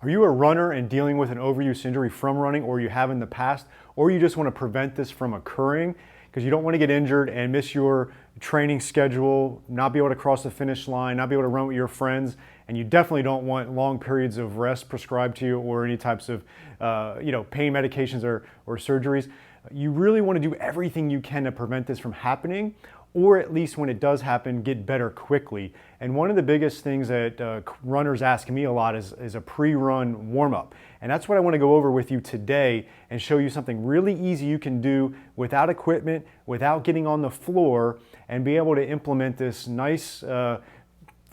Are you a runner and dealing with an overuse injury from running, or you have in the past, or you just want to prevent this from occurring because you don't want to get injured and miss your training schedule, not be able to cross the finish line, not be able to run with your friends, and you definitely don't want long periods of rest prescribed to you or any types of pain medications or surgeries. You really want to do everything you can to prevent this from happening, or at least when it does happen, get better quickly. And one of the biggest things that runners ask me a lot is a pre-run warm-up. And that's what I want to go over with you today and show you something really easy you can do without equipment, without getting on the floor, and be able to implement this nice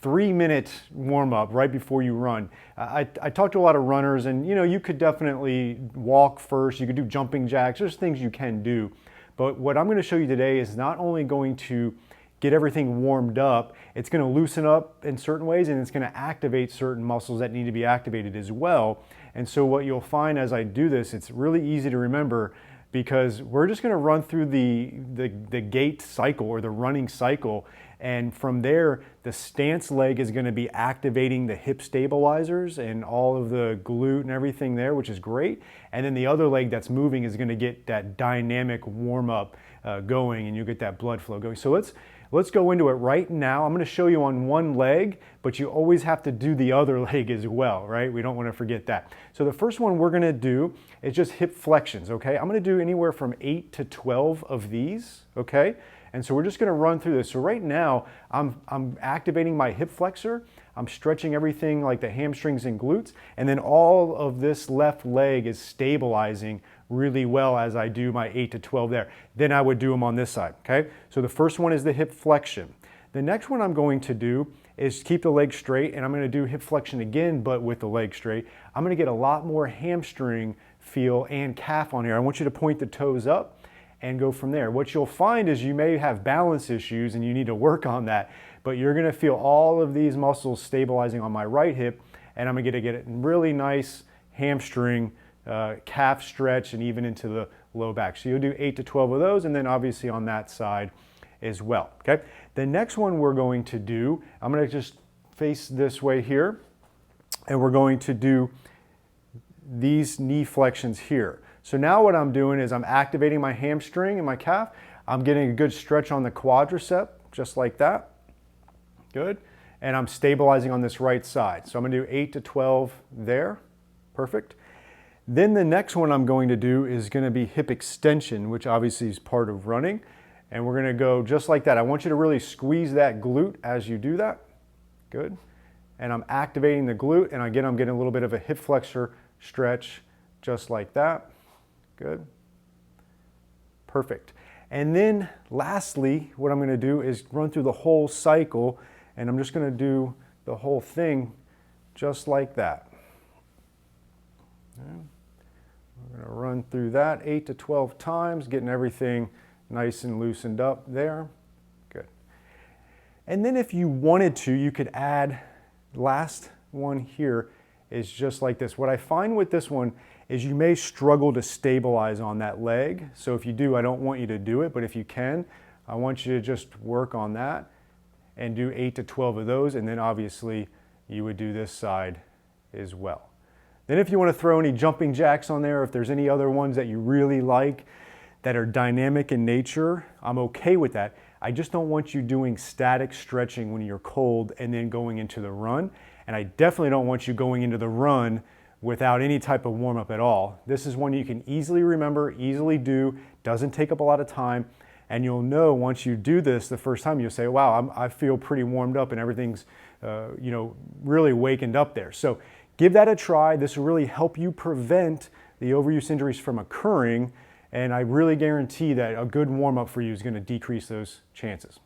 3-minute warm-up right before you run. I talk to a lot of runners, and you could definitely walk first, you could do jumping jacks, there's things you can do. But what I'm going to show you today is not only going to get everything warmed up, it's going to loosen up in certain ways, and it's going to activate certain muscles that need to be activated as well. And so what you'll find as I do this, it's really easy to remember, because we're just going to run through the gait cycle or the running cycle. And from there, the stance leg is going to be activating the hip stabilizers and all of the glute and everything there, which is great. And then the other leg that's moving is going to get that dynamic warm up going, and you get that blood flow going. So let's go into it right now. I'm going to show you on one leg, but you always have to do the other leg as well, right? We don't want to forget that. So the first one we're going to do is just hip flexions, okay? I'm going to do anywhere from 8 to 12 of these, okay? And so we're just going to run through this. So right now, I'm activating my hip flexor. I'm stretching everything like the hamstrings and glutes. And then all of this left leg is stabilizing really well as I do my 8 to 12 there. Then I would do them on this side, okay? So the first one is the hip flexion. The next one I'm going to do is keep the leg straight, and I'm going to do hip flexion again, but with the leg straight. I'm going to get a lot more hamstring feel and calf on here. I want you to point the toes up and go from there. What you'll find is you may have balance issues and you need to work on that, but you're gonna feel all of these muscles stabilizing on my right hip, and I'm gonna get a really nice hamstring, calf stretch, and even into the low back. So you'll do 8 to 12 of those, and then obviously on that side as well, okay? The next one we're going to do, I'm gonna just face this way here, and we're going to do these knee flexions here. So now what I'm doing is I'm activating my hamstring and my calf. I'm getting a good stretch on the quadricep, just like that. Good. And I'm stabilizing on this right side. So I'm gonna do 8 to 12 there. Perfect. Then the next one I'm going to do is gonna be hip extension, which obviously is part of running. And we're gonna go just like that. I want you to really squeeze that glute as you do that. Good. And I'm activating the glute, and again, I'm getting a little bit of a hip flexor stretch, just like that. Good. Perfect. And then lastly, what I'm going to do is run through the whole cycle, and I'm just going to do the whole thing just like that. Okay. We're going to run through that 8 to 12 times, getting everything nice and loosened up there. Good. And then if you wanted to, you could add, last one here is just like this. What I find with this one is you may struggle to stabilize on that leg. So if you do, I don't want you to do it, but if you can, I want you to just work on that and do 8 to 12 of those, and then obviously you would do this side as well. Then if you want to throw any jumping jacks on there, if there's any other ones that you really like that are dynamic in nature, I'm okay with that. I just don't want you doing static stretching when you're cold and then going into the run. And I definitely don't want you going into the run without any type of warm-up at all. This is one you can easily remember, easily do, doesn't take up a lot of time, and you'll know once you do this the first time, you'll say, wow, I feel pretty warmed up and everything's really wakened up there. So give that a try. This will really help you prevent the overuse injuries from occurring, and I really guarantee that a good warm-up for you is going to decrease those chances.